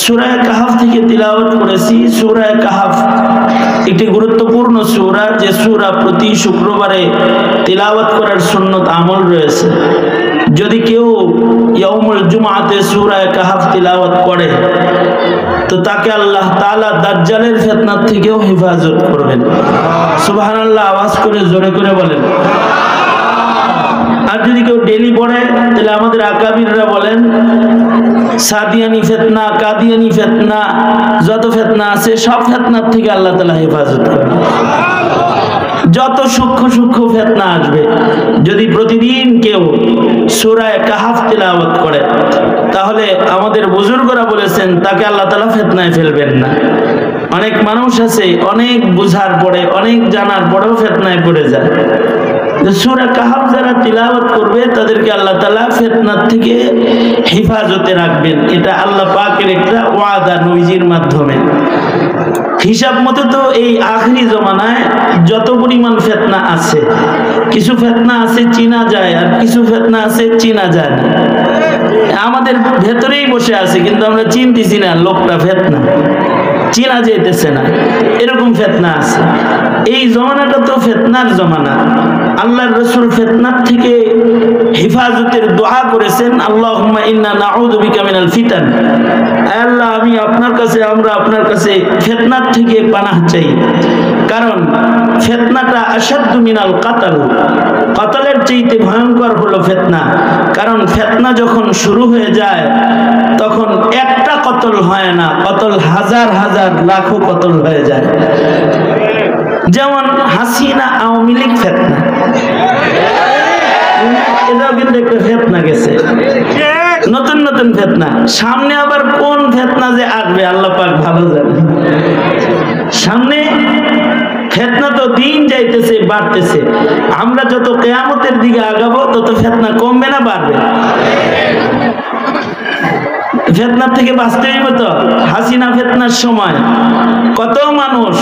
সূরা কাহাফ থেকে তিলাওয়াত করেছি। সূরা কাহাফ একটি গুরুত্বপূর্ণ সূরা, যে সূরা প্রতি শুক্রবারে তিলাওয়াত করার সুন্নত আমল রয়েছে। যদি কেউ ইয়াউমুল জুমআতে সূরা কাহাফ তিলাওয়াত করে তো তাকে আল্লাহ তাআলা দাজ্জালের ফিতনা থেকেও হেফাজত করবেন। সুবহানাল্লাহ আওয়াজ করে জোরে করে বলেন। আর যদি কেউ ডেলি পড়ে তাহলে আমাদের আকাবিররা বলেন সাদিয়ানি ফিতনা, কাদিয়ানি ফিতনা, যত ফিতনা আছে সব ফিতনার থেকে আল্লাহ তাআলা হেফাজত করবেন। যত সূক্ষ্ম সূক্ষ্ম ফিতনা আসবে, যদি প্রতিদিন কেউ সূরা কাহাফ তিলাওয়াত করে তাহলে আমাদের বুজুর্গরা বলেছেন তাকে আল্লাহ তাআলা ফিতনায় ফেলবেন না। অনেক মানুষ আছে অনেক বুঝার পরে, অনেক জানার পরেও ফিতনায় পড়ে যায়। সূরা কাহাফ যারা তিলাওয়াত করবে তাদেরকে আল্লাহ তাআলা ফিতনার থেকে হেফাজতে রাখবেন। এটা আল্লাহ পাকের একটা ওয়াদা নবীজির মাধ্যমে। হিসাব মতো তো এই আখিরি জমানায় যত পরিমাণ ফিতনা আছে, কিছু ফিতনা আছে চিনা যায় আর কিছু ফিতনা আছে চিনা যায় না। আমাদের ভেতরেই বসে আছে কিন্তু আমরা চিনতেছি না লোকটা ফিতনা, চিনা যেতেছে না, এরকম ফিতনা আছে। এই জমানাটা তো ফিতনার জমানা। আল্লাহর রাসূল ফিতনার থেকে হেফাজতের দোয়া করেছেন, আল্লাহুম্মা ইন্না নাউযু বিকা মিনাল ফিতান। আল্লাহ আমি আপনার কাছে, আমরা আপনার কাছে ফিতনার থেকে পানাহ চাই। কারণ ফিতনাটা আশাদ্দু মিনাল কাতাল, কাতালের চাইতে ভয়ঙ্কর হলো ফিতনা। কারণ ফিতনা যখন শুরু হয়ে যায় তখন একটা কতল হয় না, কতল হাজার হাজার লাখো কতল হয়ে যায়। যেমন হাসিনা আওয়ামী লীগ ফিতনা, এটাও কিন্তু একটা ফিতনা গেছে, নতুন নতুন ফিতনা। সামনে আবার কোন ফিতনা যে আসবে আল্লাহ পাক ভালো জানে। সামনে ফিতনা তো দিন যাইতেছে, বাড়তেছে। আমরা যত কিয়ামতের দিকে আগাবো তত ফিতনা কমবে না বাড়বে? ফিতনার থেকে বাঁচতে হইব তো। হাসিনা ফিতনার সময় কত মানুষ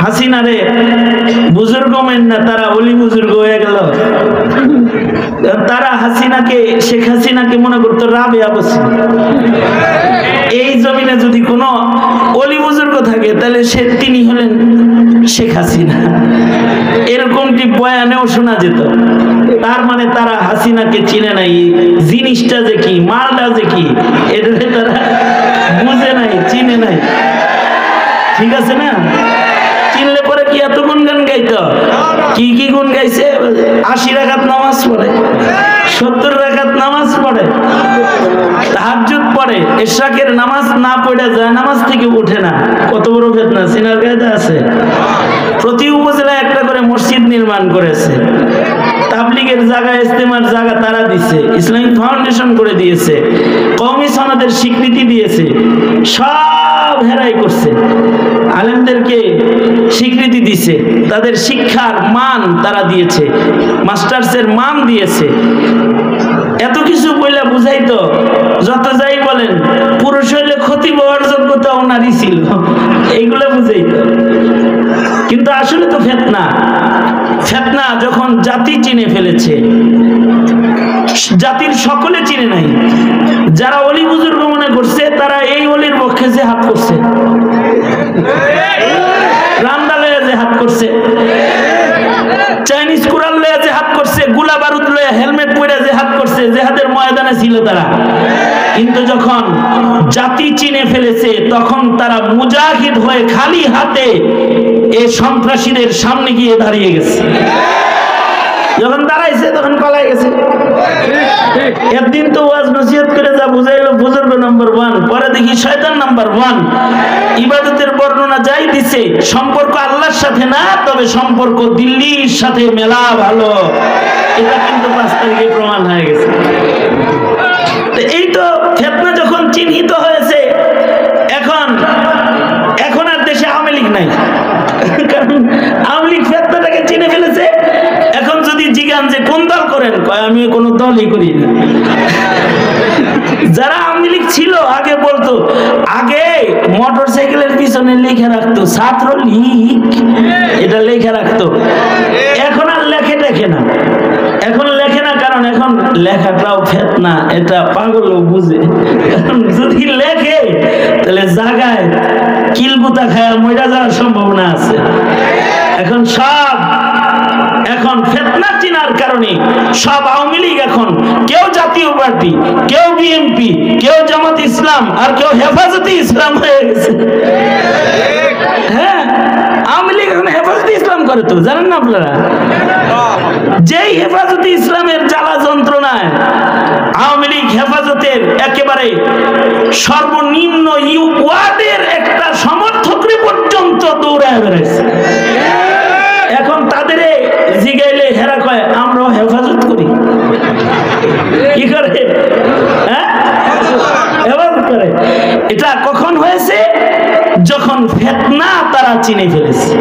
হাসিনারে বুজুর্গ মেন না, তারা অলি বুজুর্গ হয়ে গেল। তারা হাসিনাকে, শেখ হাসিনাকে মনে করতো রাবেয়া বসে। এই জমিনে যদি কোনো অলি বুজুর্গ থাকে তাহলে তিনি হলেন শেখ হাসিনা, এরকমটি বয়ানেও শোনা যেত। তার মানে তারা হাসিনাকে চিনে নাই, জিনিসটা যে কি, মালটা যে কি, এটা তারা বুঝে নাই, চিনে নাই। ঠিক আছে না? চিনলে পরে কি এত গুনগান গাইতো? কি কি গুণ গাইছে? 80 রাকাত নামাজ পড়ে, 70 রাকাত নামাজ পড়ে, তাহাজ্জুদ পড়ে, ইশরাকের নামাজ না পড়ে যায় নামাজ থেকে উঠে না। কত বড় ফিতনা সিনার কায়দা আছে। প্রতি উপজেলায় একটা করে মসজিদ নির্মাণ করেছে, তাবলীগের জায়গা, ইজতেমার জায়গা তারা দিচ্ছে, ইসলামিক ফাউন্ডেশন করে দিয়েছে, কওমি সনদের স্বীকৃতি দিয়েছে, সব হেরাই করছে। আলেমদেরকে স্বীকৃতি দিয়েছে, তাদের শিক্ষার মান তারা দিয়েছে, মাস্টার্সের মান দিয়েছে। এত কিছু বইলা বুঝাইতো, যত যাই বলেন পুরুষ হইলে ক্ষতি পাওয়ার যোগ্যতা ওনারই ছিল, এইগুলো বুঝাইতো। কিন্তু আসলে তো ফিতনা, ফিতনা যখন জাতি চিনে ফেলেছে, জাতির সকলে চিনে নাই। যারা অলি বুজুর্গ মনে করছে তারা এই অলির পক্ষে জিহাদ করছে, রামদা লয়ে জিহাদ করছে, চাইনিজ কুরআন লয়ে জিহাদ করছে, গোলা বারুদ লয়ে হেলমেট পরে জিহাদ করছে, জিহাদের ময়দানে ছিল তারা। কিন্তু যখন জাতি চিনে ফেলেছে তখন তারা মুজাহিদ হয়ে খালি হাতে এই সন্ত্রাসীদের সামনে গিয়ে দাঁড়িয়ে গেছে। যখন দাঁড়াইছে তখন পালাই গেছে। একদিন তো ওয়াজ নসিহত করে যা বুঝাইলো বুজুর্গ নাম্বার 1, পরে দেখি শয়তান নাম্বার 1। ইবাদতের বর্ণনা যাই দিছে, সম্পর্ক আল্লাহর সাথে না, তবে সম্পর্ক দিল্লির সাথে মেলা ভালো। এটা কিন্তু 5 তারিখে প্রমাণ হয়ে গেছে। এই তো ফিতনা যখন চিহ্নিত হয়েছে, এখন আর দেশে আওয়ামী লীগ নাই, কারণ আওয়ামী লীগ ফিতনাটাকে চিনে ফেলেছে। এখন যদি জিজ্ঞান যে কোন দল করেন, কয় আমি কোনো দলই করি না। যারা আওয়ামী লীগ ছিল আগে বলতো, আগে মোটর সাইকেলের পিছনে লেখা রাখতো ছাত্র লীগ, এটা লেখা রাখতো। এখন আর লেখে না, এখন লেখে না, কারণ এখন লেখাটাও ফিতনা, এটা পাগলও বুঝে। যদি লেখে তাহলে জায়গায় কিলগুতা খায়া মইরা যাওয়ার সম্ভাবনা আছে। এখন ফিতনা চিনার কারণে সব আওয়ামী লীগ এখন কেউ জাতীয় পার্টি, কেউ বিএনপি, কেউ জামাত ইসলাম, আর কেউ হেফাজতে ইসলাম হয়ে গেছে। হ্যাঁ, আওয়ামী লীগ এখন হেফাজতে ইসলাম করে, তো জানেন না আপনারা? যেই হেফাজতে ইসলামের জ্বালা যন্ত্রণায় আওয়ামী লীগ হেফাজতের একেবারে সর্বনিম্ন ওয়ার্ডের একটা সমর্থকরে পর্যন্ত দৌড়ায় বেড়াইছে। এখন তাদের জিগাইলে হেরা কয় আমরাও হেফাজত করি। কি করে? হ্যাঁ, হেফাজত করে। এটা কখন হয়েছে? যখন ফিতনা তারা চিনে ফেলেছে।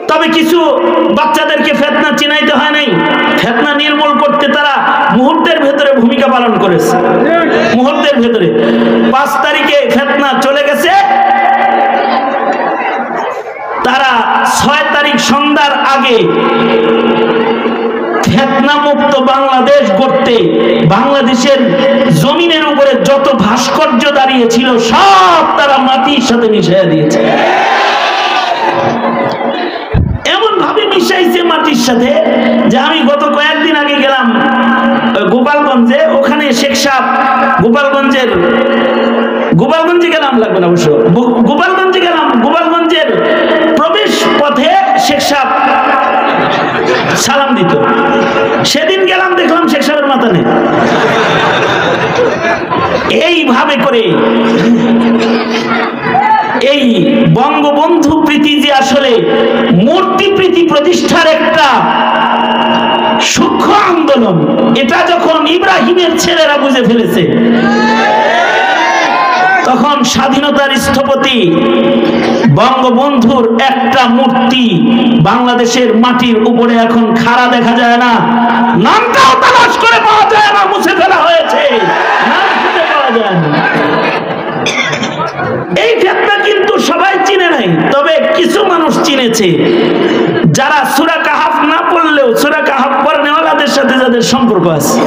তবে কিছু বাচ্চাদেরকে ফিতনা চিনাইতে হয় নাই, ফিতনা নির্মূল করতে তারা মুহূর্তের ভেতরে ভূমিকা পালন করেছে। মুহূর্তের ভেতরে 5 তারিখে ফিতনা চলে গেছে, তারা 6 তারিখ সন্ধ্যার আগে ফিতনা মুক্ত বাংলাদেশ গড়তে বাংলাদেশের জমিনের উপরে যত ভাস্কর্য দাঁড়িয়ে ছিল সব তারা মাটির সাথে মিশিয়ে দিয়েছে। এমন ভাবে মিশাইছে মাটির সাথে যে আমি গত কয়েকদিন আগে গেলাম গোপালগঞ্জে, ওখানে শেখ সাহেব গোপালগঞ্জে গেলাম, লাগবে না অবশ্য, গোপালগঞ্জে গেলাম, গোপালগঞ্জের প্রবেশ পথে শেখ সাহেব সালাম দিত। সেদিন গেলাম, দেখলাম শেখ সাহেবের মাথা নেই। এইভাবে করে এই বঙ্গবন্ধু প্রীতি যে আসলে মূর্তি প্রীতি প্রতিষ্ঠার একটা সূক্ষ্ম আন্দোলন, এটা যখন ইব্রাহিমের ছেলেরা বুঝে ফেলেছে, তখন স্বাধীনতার স্থপতি বঙ্গবন্ধুর একটা মূর্তি বাংলাদেশের মাটির উপরে এখন খাড়া দেখা যায় না, নামটাও তালাশ করে পাওয়া যায় না, মুছে ফেলা হয়েছে, নাম খুঁজে পাওয়া যায় না। এই ক্ষেত্রে কিন্তু সবাই চিনে নাই, তবে কিছু মানুষ চিনেছে, যারা সূরা কাহাফ না পড়লেও সূরা কাহাফ পড়নেওয়ালাদের সাথে যাদের সম্পর্ক আছে,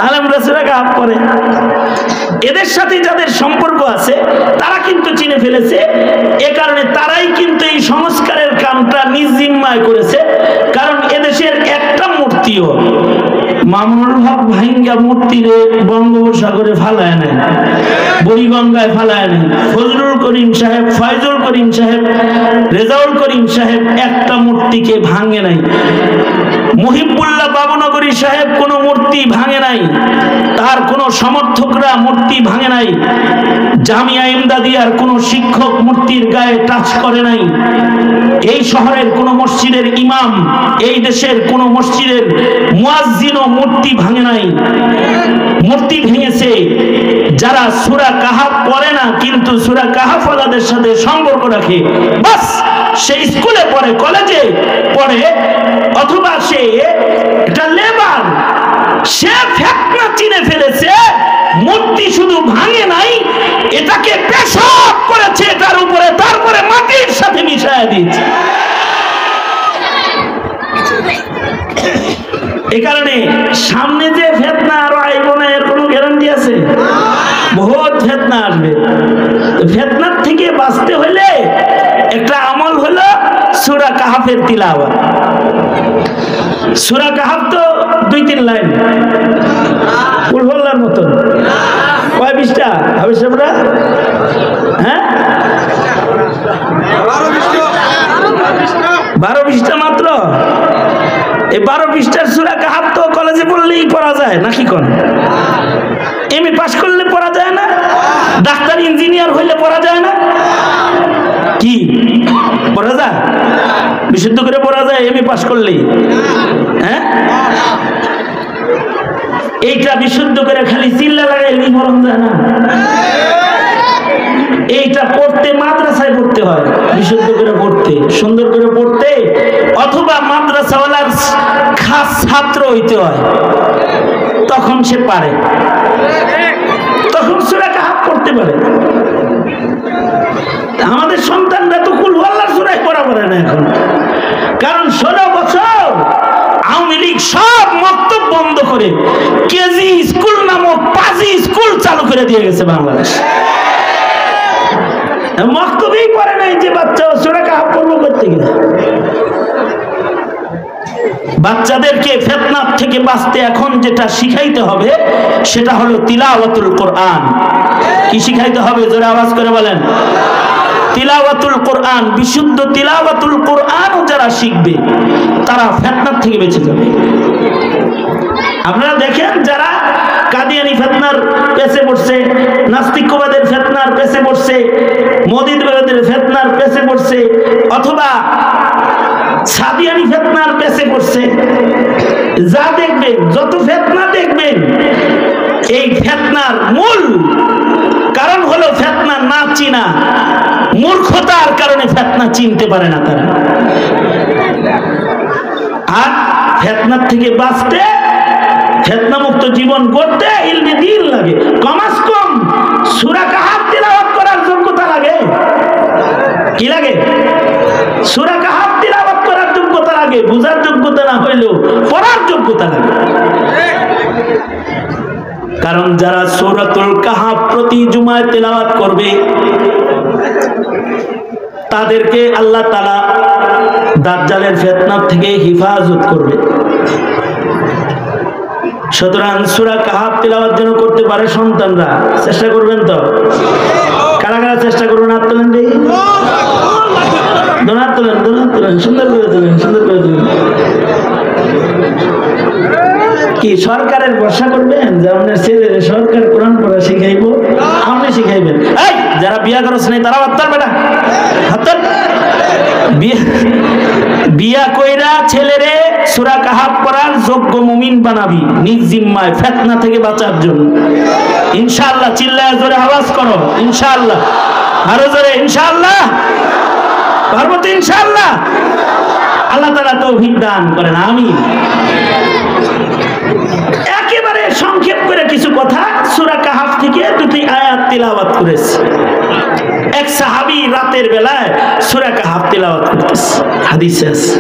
আলেমরা সূরা কাহাফ পড়ে, এদের সাথে যাদের সম্পর্ক আছে তারা কিন্তু চিনে ফেলেছে। এ কারণে তারাই কিন্তু এই সংস্কারের কামটা নিজ জিম্মায় করেছে। কারণ এদেশের একটা মূর্তিও মামুনুল হক ভাঙ্গা মূর্তিরে বঙ্গোপসাগরে ফালায় নাই, বুড়িগঙ্গায় ফালায় নাই, ফজলুল করিম সাহেব, ফয়জুল করিম সাহেব, রেজাউল করিম সাহেব একটা মূর্তিকে ভাঙে নাই, মুহিবুল্লাহ বাবুনগরী সাহেব কোনো মূর্তি ভাঙে নাই, তার কোনো সমর্থকরা মূর্তি ভাঙে নাই, জামিয়া ইমদাদিয়ার কোনো শিক্ষক মূর্তির গায়ে টাচ করে নাই, এই শহরের কোনো মসজিদের ইমাম, এই দেশের কোনো মসজিদের মুয়াজ্জিনও মূর্তি ভাঙে নাই। মূর্তি ভেঙেছে যারা সূরা কাহাফ পড়ে না কিন্তু সূরা কাহাফ ওয়ালাদের সাথে সম্পর্ক রাখে, বাস সে স্কুলে পড়ে, কলেজে পড়ে, অথবা সে এটা লেবার, সে ফিতনা চিনে ফেলেছে। মূর্তি শুধু ভাঙে নাই, এটাকে পেশাব করেছে তার উপরে, তারপরে মাটির সাথে মিশিয়ে দিয়েছে। এই কারণে সামনে যে ফিতনা আরো আইব না এর কোনো গ্যারান্টি আছে? বহুত ফিতনা আসবে। ফিতনার থেকে বাঁচতে হলে একটা আমল হলো সূরা কাহাফের তিলাওয়াত। সূরা কাহাফ তো 2-3 লাইন, কুলহুল্লাহর মতন। কয় পৃষ্ঠা হবে সেটা? হ্যাঁ, 12 পৃষ্ঠা মাত্র। এই 12 পৃষ্ঠার সূরা কাহাফ তো কলেজে পড়লেই পড়া যায় নাকি? কোন এমএ পাস করলে পড়া যায় না? ডাক্তার ইঞ্জিনিয়ার হইলে পড়া যায় না? কি পড়া যায়? বিশুদ্ধ করে পড়া যায় এমএ পাস করলেই? হ্যাঁ, এইটা বিশুদ্ধ করে খালি চিল্লা লাগাইলেই পড়া যায় না। এইটা পড়তে মাদ্রাসায় পড়তে হয়, বিশুদ্ধ করে পড়তে, সুন্দর করে পড়তে, অথবা মাদ্রাসাওয়ালার খাস ছাত্র হইতে হয়, তখন সে পারে, তখন সূরা কাহাফ পড়তে পারে। আমাদের সন্তানরা তো কুল আল্লাহর সূরায় পড়া পড়ে না এখন, কারণ 16 বছর আওয়ামী লীগ সব মক্তব বন্ধ করে কেজি স্কুল নামক পাজি স্কুল চালু করে দিয়ে গেছে বাংলাদেশ। মক্তবেই পড়ে নাই যে বাচ্চা সূরা কাহাফ পড়বো করতে গেলে। বাচ্চাদেরকে ফিতনা থেকে বাঁচতে এখন যেটা শিখাইতে হবে সেটা হলো তিলাওয়াতুল কোরআন। কি শিখাইতে হবে? জোরে আওয়াজ করে বলেন। তিলাওয়াতুল কোরআন, বিশুদ্ধ তিলাওয়াতুল কোরআন যারা শিখবে তারা ফিতনা থেকে বেঁচে যাবে। আপনারা দেখেন যারা কাদিয়ানি ফিতনার পেছে পড়ছে, নাস্তিকবাদের ফিতনার পেছে পড়ছে, মোদিবাদের ফিতনার পেছে পড়ছে, অথবা সাদিয়ানি ফিতনার পেছে পড়ছে, যা দেখবেন যত ফিতনা দেখবেন এই ফিতনার মূল কারণ হলো ফিতনা না চিনা, মূর্খতার কারণে ফিতনা চিনতে পারে না তারা। আর ফিতনার থেকে বাঁচতে, ফিতনা মুক্ত জীবন করতে ইলমে দ্বীন লাগে। কমাস কম সূরা কাহাফ তিলাওয়াত করার যোগ্যতা লাগে। কি লাগে? সূরা কাহাফ তিলাওয়াত করার যোগ্যতা লাগে, বুঝার যোগ্যতা না হইলেও পড়ার যোগ্যতা লাগে। কারণ যারা সূরাতুল কাহাফ প্রতি জুমায় তিলাওয়াত করবে তাদেরকে আল্লাহ তাআলা দাজ্জালের ফিতনা থেকে হেফাজত করবে। সুতরাং সূরা কাহাফ তিলাওয়াত যেন করতে পারে সন্তানরা, চেষ্টা করবেন তো? কারা কারা চেষ্টা করবেন? হাত তোলেন দেখি। হাত তোলেন, হাত তোলেন, সুন্দর করে তোলেন, সুন্দর করে তোলেন। কি সরকারের ভরসা করবেন যে আপনার ছেলের সরকার কোরআন পড়া শিখাইব? আপনি শিখাইবেন? এই যারা বিয়া করছ নাই তারা হাত তোল, বেটা হাত তোল। বিয়া কইরা ছেলেরে সূরা কাহাফ পড়ার যোগ্য মুমিন বানাবি নিজ জিম্মায়, ফিতনা থেকে বাঁচার জন্য। ইনশাআল্লাহ চিল্লায় জোরে আওয়াজ করো ইনশাআল্লাহ, আরো জোরে ইনশাআল্লাহ। পারবো তো ইনশাআল্লাহ? আল্লাহ তাআলা তৌফিক দান করেন, আমিন। একেবারে সংক্ষেপ করে কিছু কথা সূরা কাহাফ থেকে দুটি আয়াত তিলাওয়াত করেছে। এক সাহাবী রাতের বেলায় সূরা কাহাফ তিলাওয়াত করতেছে, হাদিসে আছে।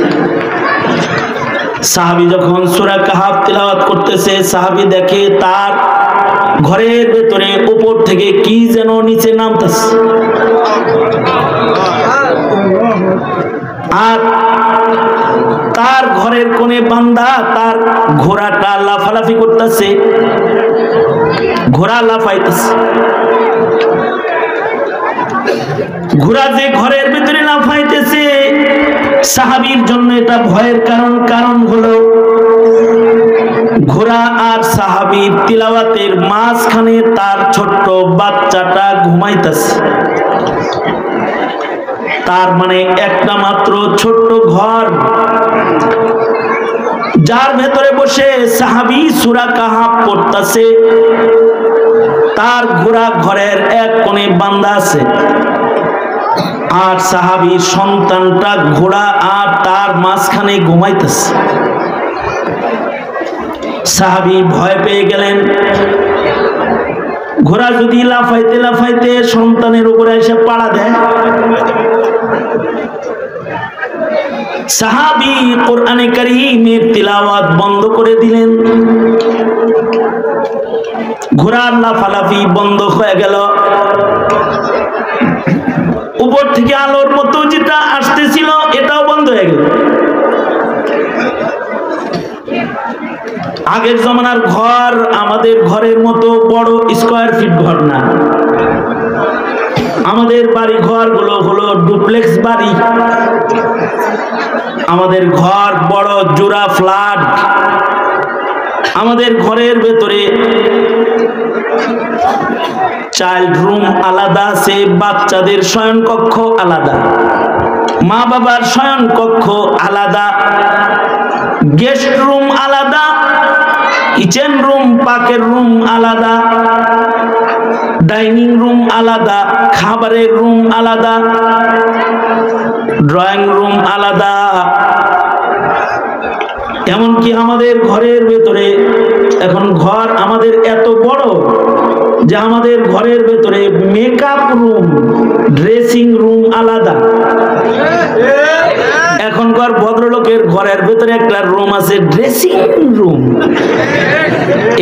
সাহাবী যখন সূরা কাহাফ তিলাওয়াত করতেছে, সাহাবী দেখে তার ঘরের ভেতরে উপর থেকে কি যেন নিচে নামতেছে, আর তার ঘরের কোণে বান্দা তার ঘোড়াটা লাফালাফি করতেছে, ঘোড়া লাফাইতেছে। ঘোড়া যে ঘরের ভিতরে লাফাইতেছে, সাহাবীর জন্য এটা ভয়ের কারণ হলো ঘোড়া আর সাহাবীর তিলাওয়াতের মাঝখানে তার ছোট্ট বাচ্চাটা ঘুমাইতেছে। তার মানে একটা মাত্র ছোট্ট ঘর, যার ভেতরে বসে সাহাবী সূরা কাহাফ পড়তেছে, তার ঘোড়া ঘরের এক কোণে বান্দা আছে, আর সাহাবীর সন্তানটা ঘোড়া আর তার মাঝখানে ঘুমাইতেছে। সাহাবী ভয় পেয়ে গেলেন, ঘোড়া যদি লাফাইতে লাফাইতে সন্তানের উপরে এসে পাড়া দেয়। সাহাবী কোরআনে কারীমের তিলাওয়াত বন্ধ করে দিলেন, ঘোড়ার লাফালাফি বন্ধ হয়ে গেল। উপর থেকে আলোর মতো যেটা আসতেছিল এটাও বন্ধ হয়ে গেল। আগের জমানার ঘর আমাদের ঘরের মতো বড় স্কয়ার ফিট ঘর না, আমাদের বাড়ি ঘর গুলো হলো ডুপ্লেক্স বাড়ি। আমাদের ঘর বড় জোড়া ফ্ল্যাট। আমাদের ঘরের ভেতরে চাইল্ড রুম আলাদা আছে, বাচ্চাদের শয়ন কক্ষ আলাদা, মা বাবার শয়ন কক্ষ আলাদা, গেস্ট রুম আলাদা, কিচেন রুম পাকের রুম আলাদা, ডাইনিং রুম আলাদা, খাবারের রুম আলাদা, ড্রয়িং রুম আলাদা। এমনকি আমাদের ঘরের ভেতরে এখন ঘর আমাদের এত বড় যে আমাদের ঘরের ভেতরে মেকআপ রুম, ড্রেসিং রুম আলাদা। এখনকার ভদ্রলোকের ঘরের ভেতরে একটা রুম আছে ড্রেসিং রুম।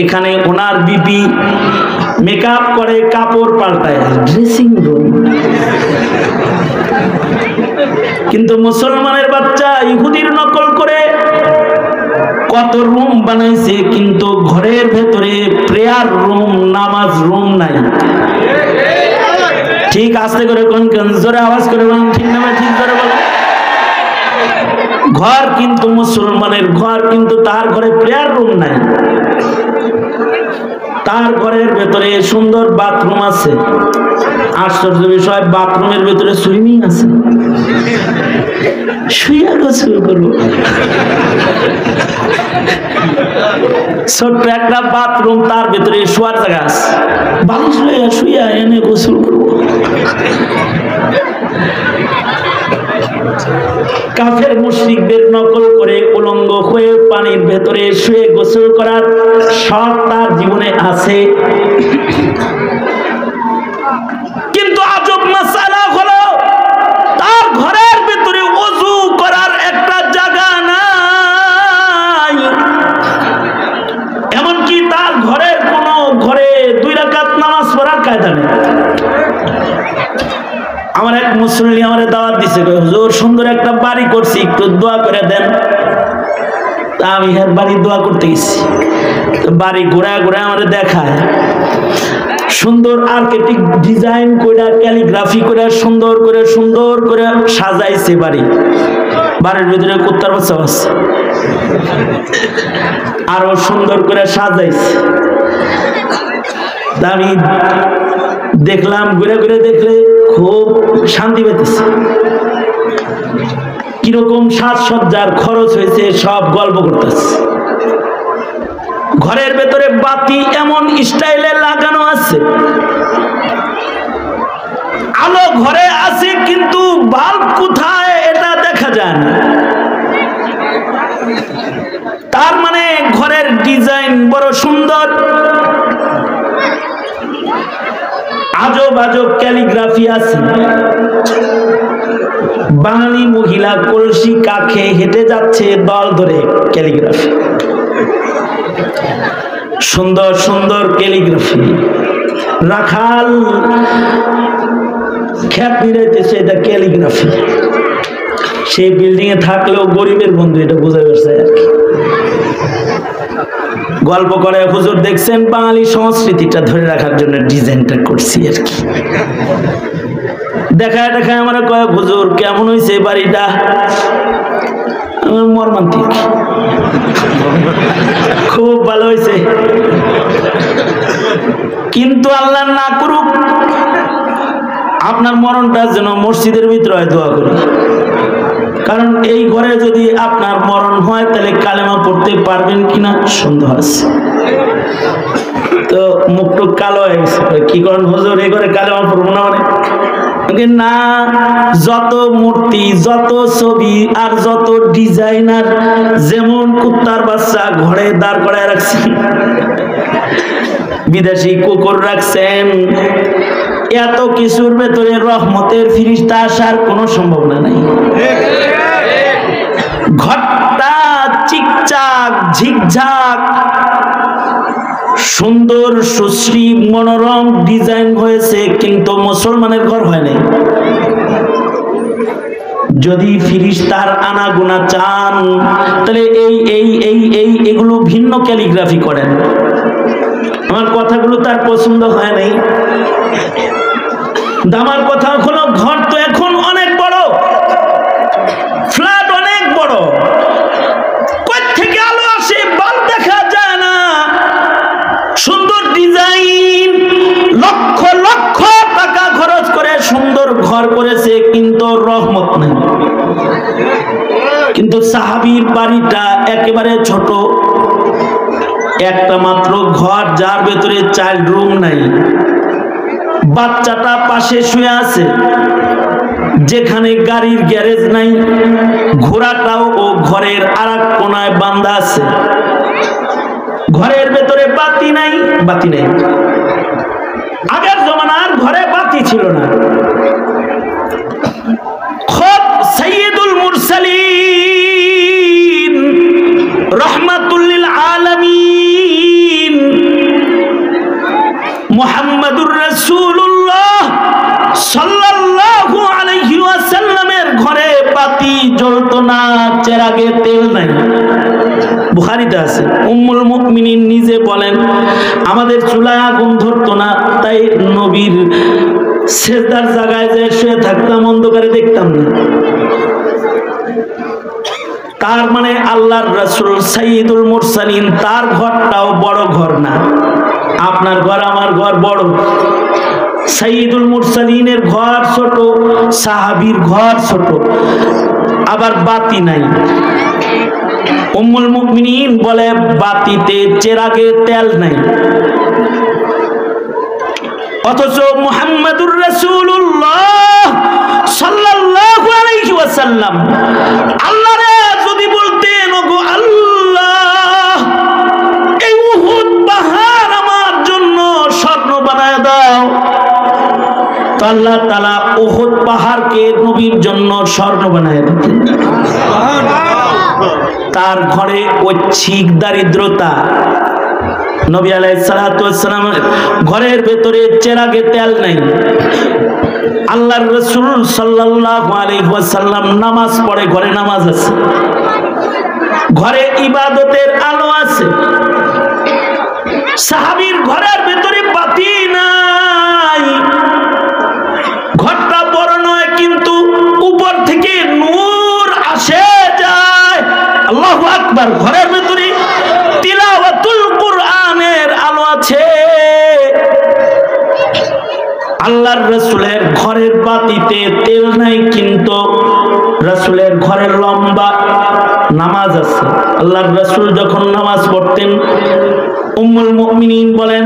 এখানে ওনার বিপি, মেকআপ করে, কাপড় পাল্টায়, ড্রেসিং রুম। কিন্তু মুসলমানের বাচ্চা ইহুদির নকল করে কত রুম বানাইছে, কিন্তু ঘরের ভেতরে প্রেয়ার রুম, নামাজ রুম নাই। ঠিক আস্তে করে কোন জোরে আওয়াজ করে বলেন ঠিক না? ঠিক করে বলেন। ঘর কিন্তু মুসলমানের ঘর, কিন্তু তার ঘরে প্রেয়ার রুম নাই। তার ঘরের ভেতরে সুন্দর বাথরুম আছে। আশ্চর্য বিষয়, বাথরুমের ভেতরে সুইমিং আছে। শুইয়া গোসল করবো। ছোট্ট একটা বাথরুম, তার ভেতরে শোয়ার জায়গা আছে, বালিশ লইয়া শুইয়া এনে গোসল করবো। কাফের মুশরিকদের নকল করে উলঙ্গ হয়ে পানির ভেতরে শুয়ে গোসল করার শখ তার জীবনে আছে। কিন্তু আজব মাসালা হলো, তার ঘরের ভেতরে ওযু করার একটা জায়গা নাই। এমনকি তার ঘরের কোনো ঘরে 2 রাকাত নামাজ পড়ার কায়দা নেই। আমার এক মুসল্লি আমারে দাওয়াত দিছে, হুজুর সুন্দর একটা বাড়ি করছি, একটু দোয়া করে দেন। তা আমি এর বাড়ি দোয়া করতে গেছি। তো বাড়ি ঘোরা ঘোরা আমারে দেখায়, সুন্দর আর্কিটেক্ট ডিজাইন করে, ক্যালিগ্রাফি করে, সুন্দর করে সাজাইছে বাড়ি। বাড়ির ভিতরে কুত্তার বাচ্চা আছে, আরো সুন্দর করে সাজাইছে। আমি দেখলাম, ঘুরে ঘুরে দেখলে খুব শান্তি পেতেছে। কিরকম সাজসজ্জার খরচ হয়েছে সব গল্প করতেছে। ঘরের ভেতরে বাতি এমন স্টাইলে লাগানো আছে, আলো ঘরে আছে কিন্তু বাল্ব কোথায় এটা দেখা যায় না। তার মানে ঘরের ডিজাইন বড় সুন্দর, আজব আজব ক্যালিগ্রাফি আছে। বাঙালি মহিলা কলসি কাখে হেঁটে যাচ্ছে দল ধরে, ক্যালিগ্রাফি, সুন্দর সুন্দর ক্যালিগ্রাফি। রাখাল খ্যাত নিরাইতেছে, এটা ক্যালিগ্রাফি। সেই বিল্ডিং এ থাকলেও গরিবের বন্ধু, এটা বোঝা যাচ্ছে আর কি। গল্প করে, হুজুর দেখছেন বাঙালি সংস্কৃতিটা ধরে রাখার জন্য ডিজাইনটা করছি আর কি। দেখায় দেখায় আমার কয়েক, হুজুর কেমন হয়েছে বাড়িটা? মর্মান্তিক, খুব ভালো হয়েছে। কিন্তু আল্লাহ না করুক আপনার মরণটা যেন মসজিদের ভিতরে হয়, দোয়া করি। কারণ এই ঘরে যদি আপনার মরণ হয় তাহলে কালেমা পড়তে পারবেন কিনা সন্দেহ আছে। তো মুখটু কালো হয়ে গেছে, কি করেন হুজুর এই ঘরে কালেমা পড়বো না? মানে না, যত মূর্তি, যত ছবি আর যত ডিজাইনার, যেমন কুত্তার বাচ্চা ঘরে দাঁড় করায় রাখছেন, বিদেশি কুকুর রাখছেন, এত কিছুর ভেতরে রহমতের ফিরিস্তা আসার কোনো সম্ভাবনা নাই। ঘরটা চিকচাক ঝিকঝাক সুন্দর সুশ্রী মনোরম ডিজাইন হয়েছে, কিন্তু মুসলমানের ঘর হয় নাই। যদি ফিরিস্তার আনাগোনা চান তাহলে এগুলো ভিন্ন ক্যালিগ্রাফি করেন। আমার কথাগুলো তার পছন্দ হয় নাই। আমার কথা হলো, ঘর তো এখন অনেক বড়, ফ্ল্যাট অনেক বড়, কই থেকে আলো আসে বাল্ব দেখা যায় না। সুন্দর ডিজাইন, লক্ষ লক্ষ টাকা খরচ করে সুন্দর ঘর করেছে, কিন্তু রহমত নেই। কিন্তু সাহাবীর বাড়িটা একেবারে ছোট, একটা মাত্র ঘর, যার ভেতরে চাইল্ড রুম নাই। বাচ্চাটা পাশে শুয়ে আছে, যেখানে গাড়ির গ্যারেজ নাই, ঘোড়াটাও ও ঘরের আরেক কোনায় বাঁধা আছে। ঘরের ভেতরে বাতি নাই, বাতি নেই। আগের জমানার ঘরে বাতি ছিল না। খোদ সাইয়্যিদুল মুরসালিন রাহমাতুল লিল আলামিন চেরাগে তেল নাই, বুখারীতে আছে। উম্মুল মুমিনিন নিজে বলেন আমাদের চুলায় আগুন ধরতো না, তাই নবীর সেজদার জায়গায় যে শুয়ে থাকতাম, অন্ধকারে দেখতাম না। তার মানে আল্লাহর রাসূল সাইয়্যিদুল মুরসালিন, তার ঘরটাও বড় ঘর না। আপনার ঘর আমার ঘর বড়, সাইয়্যিদুল মুরসালিনের ঘর ছোট, সাহাবীর ঘর ছোট, আবার বাতি নাই। উম্মুল মুমিনিন বলে বাতিতে চেরাগে তেল নাই, অথচ মুহাম্মাদুর রাসূলুল্লাহ সাল্লাল্লাহু আলাইহি ওয়াসাল্লাম আল্লাহরে যদি বলতেন ওগো আল্লাহ এই উহুদ পাহাড় আমার জন্য স্বর্ণ বানায় দাও, তো আল্লাহ তাআলা উহুদ পাহাড়কে নবীর জন্য স্বর্ণ বানায় দিতেন। তার ঘরে ঐচ্ছিক দারিদ্রতা, নবী আলাইহিস সালাতু ওয়াস সালাম ঘরের ভেতরে চেরাগে তেল নাই। আল্লাহর রাসূল সাল্লাল্লাহু আলাইহি ওয়াসাল্লাম নামাজ পড়ে, ঘরে নামাজ আছে, ঘরে ইবাদতের আলো আছে। সাহাবীর ঘরের ভেতরে বাতি নাই, ঘরটা বড় নয় কিন্তু উপর থেকে নূর আসে যায়। আল্লাহু আকবার। ঘরের ভেতরে তিলাওয়াতুল কুরআনের আলো আছে। আল্লাহর রাসূলের ঘরের বাতিতে তেল নাই, কিন্তু রাসূলের ঘরের লম্বা নামাজ আছে। আল্লাহর রাসূল যখন নামাজ পড়তেন, উম্মুল মুমিনিন বলেন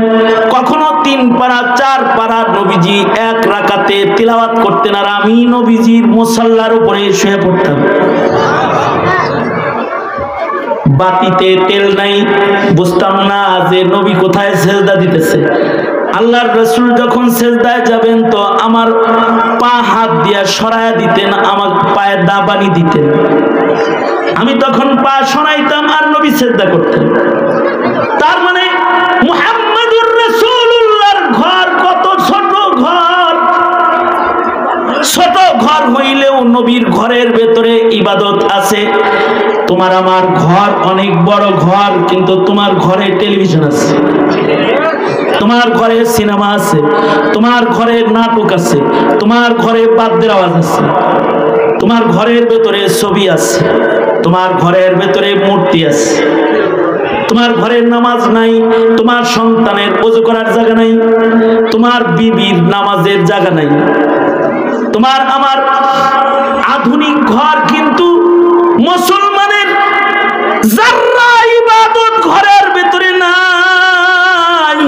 কখনো 3 পারা 4 পারা নবীজি এক রাকাতে তিলাওয়াত করতেন, আর আমি নবীজির মুসাল্লার উপরে শুয়ে পড়তাম। বাতিতে তেল নাই, বুঝতাম না যে নবী কোথায় সেজদা দিতেছে। আল্লাহর রাসূল যখন সেজদায় যাবেন তো আমার পা হাত দিয়া সরায়া দিতেন, আমার পায়ে দাবানি দিতেন, আমি তখন পা সরাইতাম আর নবী সেজদা করতেন। তার মানে মুহাম্মাদুর রাসূলুল্লাহর ঘর কত ছোট ঘর। ছোট ঘর হইলেও নবীর ঘরের ভেতরে ইবাদত আছে। তোমার আমার ঘর অনেক বড় ঘর, কিন্তু তোমার ঘরে টেলিভিশন আছে, তোমার ঘরে সিনেমা আছে, তোমার ঘরে নাটক আছে, তোমার ঘরে বাদ্যের আওয়াজ আছে, তোমার ঘরের ভেতরে ছবি আছে, তোমার ঘরের ভেতরে মূর্তি আছে, তোমার ঘরের নামাজ নাই, তোমার সন্তানের ওযু করার জায়গা নাই, তোমার বিবির নামাজের জায়গা নাই। তোমার আমার আধুনিক ঘর, কিন্তু মুসলমানের যারা ইবাদত ঘরের ভেতরে নাই।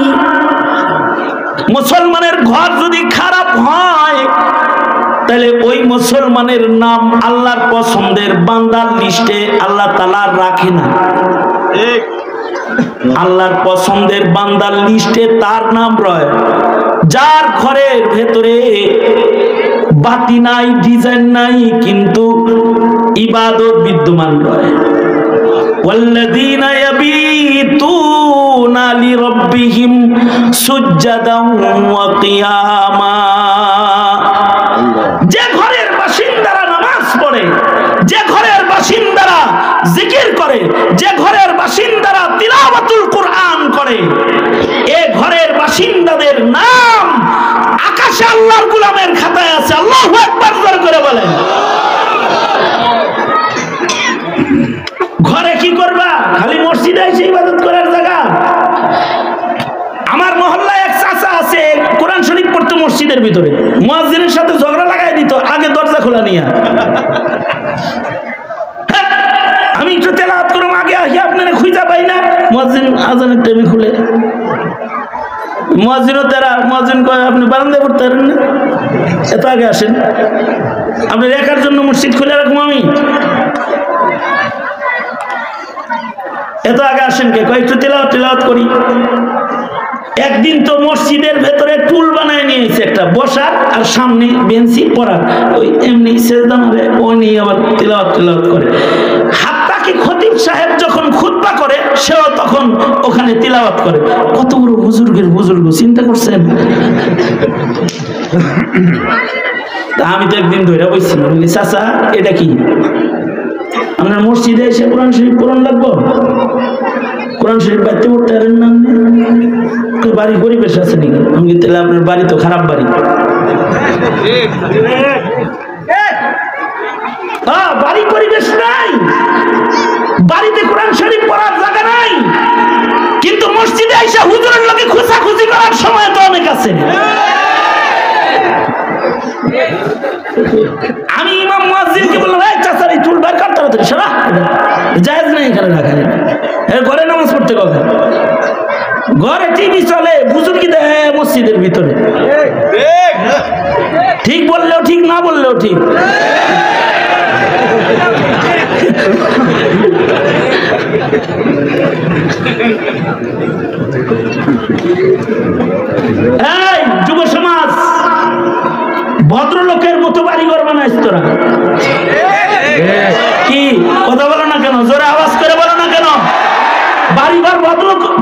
মুসলমানের ঘর যদি খারাপ হয় তাহলে ওই মুসলমানের নাম আল্লাহর পছন্দের বান্দার লিস্টে আল্লাহ তাআলা রাখে না। আল্লাহর পছন্দের বান্দার লিস্টে তার নাম রয় যার ঘরের ভেতরে বাতি নাই, ডিজাইন নাই, কিন্তু ইবাদত বিদ্যমান রয়। ওয়াল্লাযীনা ইয়াবিতুনা লিরাব্বিহিম সুজদান ওয়া কিয়ামা। যে ঘরের বাসিন্দারা নামাজ পড়ে, যে ঘরের বাসিন্দারা জিকির করে, যে ঘরের বাসিন্দারা তিলাওয়াতুল কুরআন করে, এই ঘরের বাসিন্দাদের নাম আকাশে আল্লাহর গোলামের খাতায় আছে। আল্লাহু আকবার জোরে করে বলেন। ঘরে কি করবা? খালি মসজিদে এসে ইবাদত করার জায়গা? আমার মহল্লায় এক চাচা আছে, কোরআন শরীফ পড়তো মসজিদের ভিতরে, মুয়াজ্জিনের সাথে ঝগড়া লাগাই দিত আগে দরজা খোলা নিয়া। আমি একটু তেলাওয়াত করব, আগে আসি আপনারা খুঁজা পাই না, মুয়াজ্জিন আজানের টাইমে খুলে। মুয়াজ্জিনও তারা, মুয়াজ্জিন কয় আপনি বারান্দায় পড়তে পারেন না, এত আগে আসেন, আপনি একার জন্য মসজিদ খুলে রাখবো আমি, এত আগে আসেন কে? কয় একটু তেলাওয়াত করি। একদিন তো মসজিদের ভেতরে টুল বানায় নিয়েছে একটা বসার, আর সামনে বেঞ্চি পড়ার, ওই এমনি সেজদা মারে, ওই নিয়ে আবার তেলাওয়াত করে। হাতটা কি খতিব সাহেব যখন খুতবা করে সেও তখন ওখানে তিলাওয়াত করে। কত বড় বুজুর্গ চিন্তা করছেন? তা আমি তো একদিন ধরে বলছি, চাচা এটা কি? আপনার মসজিদে এসে কোরআন শরীফ পড়ন লাগবো? কোরআন শরীফ বাড়িতে পড়তে পারেন না? বাড়ি পরিবেশ আছে নাকি? আমি তাহলে আপনার বাড়ি তো খারাপ বাড়ি। বাড়ি পরিবেশ নাই, বাড়িতে কোরআন শরীফ পড়ার জায়গা নাই, কিন্তু মসজিদে এসে হুজুরের লোকে খোঁচাখুচি করার সময় তো অনেক আছে। আমি ইমাম মুয়াজ্জিনকে বললাম, এই চাচা এই চুল বের কর তাড়াতাড়ি, সারা জায়েজ নেই এখানে রাখা। ঘরে নামাজ পড়তে কবে? ঘরে টিভি চলে, বুজুর্গি দেয় মসজিদের ভিতরে। ঠিক বললেও ঠিক, না বললেও ঠিক। এই যুব সমাজ, ভদ্রলোকের মতো বাড়িঘর বানাইছ তোরা? কি কথা বলো না কেন? জোরে আওয়াজ করে বলো না কেন? বাড়িঘর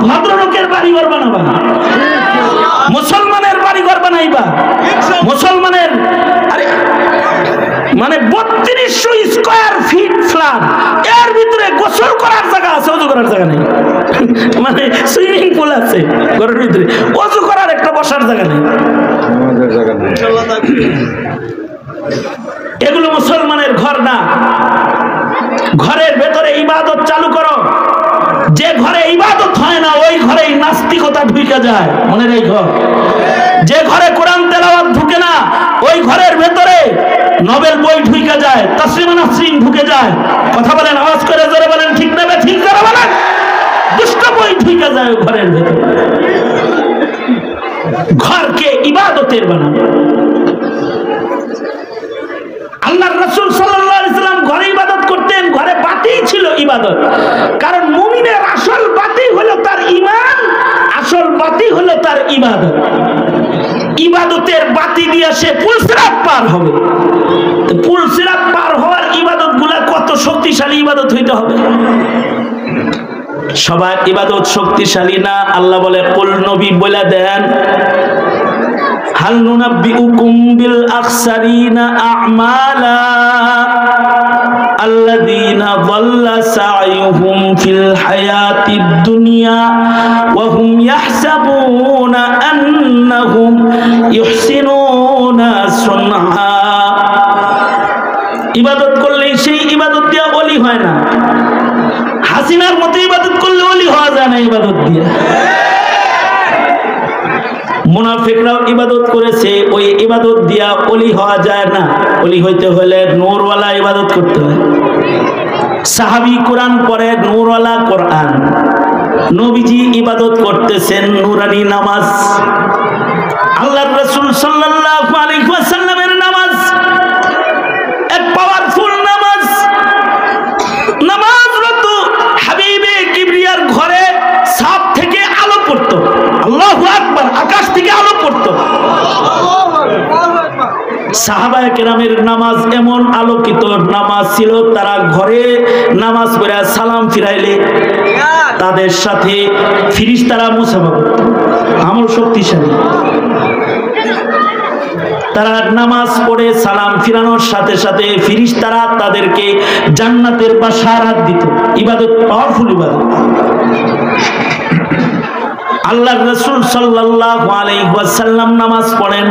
ভদ্রলোকের বাড়িঘর বানাবা, মুসলমানের বাড়িঘর বানাইবা। মুসলমানের মানে 3200 স্কয়ার ফিট ফ্ল্যাট, এর ভিতরে গোসল করার জায়গা আছে, ওযু করার জায়গা নেই। মানে সুইমিং পুল আছে ঘরের ভিতরে, ওযু করার একটা বসার জায়গা নেই। এগুলো মুসলমানের ঘর না। ঘরের ভেতরে ইবাদত চালু করো। যে ঘরে ইবাদত হয় না ওই ঘরে নাস্তিকতা ঢুকে যায়, মনে রেখো। যে ঘরে কোরআন তেলাওয়াত ঢুকে না ওই ঘরের ভেতরে নোবেল বই ঢুকে যায়, তাসলিমা নাসরিন ঢুকে যায়। কথা বলেন, আওয়াজ করে জোরে বলেন, ঠিক না? ঠিক জোরে বলেন। দুষ্ট বই ঢুকে যায় ওই ঘরের ভেতরে। ঘরকে ইবাদতের বানানো। আল্লাহর রাসূল সাল্লাল্লাহু আলাইহি সাল্লাম ঘরে ইবাদত করতেন, ঘরে বাতি ছিল ইবাদত। কারণ মুমিনের আসল বাতি হলো তার ঈমান, আসল বাতি হলো তার ইবাদত। ইবাদতের বাতি দিয়ে সে পুলসিরাত পার হবে। তো পুলসিরাত পার হওয়ার ইবাদতগুলা কত শক্তিশালী ইবাদত হইতে হবে। সবার ইবাদত শক্তিশালী না। আল্লাহ বলে, কুল নবী বলে দেন, হাল নুনাব্বিউকুম বিল আখসারিনা আ'মালা আল্লাযীনা যাল্লা সা'য়ুহুম ফিল হায়াতিদ দুনিয়া ওয়া হুম ইয়াহসাবুনা আন্নাহুম ইহসিনুনা সুনআ। ইবাদত করলে সেই ইবাদত দিয়া ওলি হয় না। হাসিনার মতো ইবাদত করলে ওলি হওয়া যায় না ইবাদত দিয়া। মুনাফিকরাও ইবাদত করেছে, ওই ইবাদত দিয়া ওলি হওয়া যায় না। ওলি হইতে হলে নূরওয়ালা ইবাদত করতে হয়। সাহাবী কোরআন পড়ে, নূরওয়ালা কোরআন। নবীজি ইবাদত করতেছেন নুরানি নামাজ। আল্লাহর রাসূল সাল্লাল্লাহু আলাইহি ওয়াসাল্লামের নামাজ এক পাওয়ারফুল নামাজ। নামাজরত হাবিবে কিবরিয়ার ঘরে সাত থেকে আলো পড়তো। আল্লাহু আকবার, আকাশ থেকে আলো পড়তো। সাহাবায়ে কেরামের নামাজ এমন আলোকিত নামাজ ছিল, তারা ঘরে নামাজ পড়ে সালাম ফিরাইলে তাদের সাথে ফেরেশতারা মুসাফা করত। আমল শক্তিশালী। তারা নামাজ পড়ে সালাম ফিরানোর সাথে সাথে ফেরেশতারা তাদেরকে জান্নাতের বাশারাত দিত। ইবাদত পাওয়ারফুল ইবাদত। আল্লাহর রাসূল সাল্লাল্লাহু আলাইহি ওয়াসাল্লাম নামাজ পড়েন।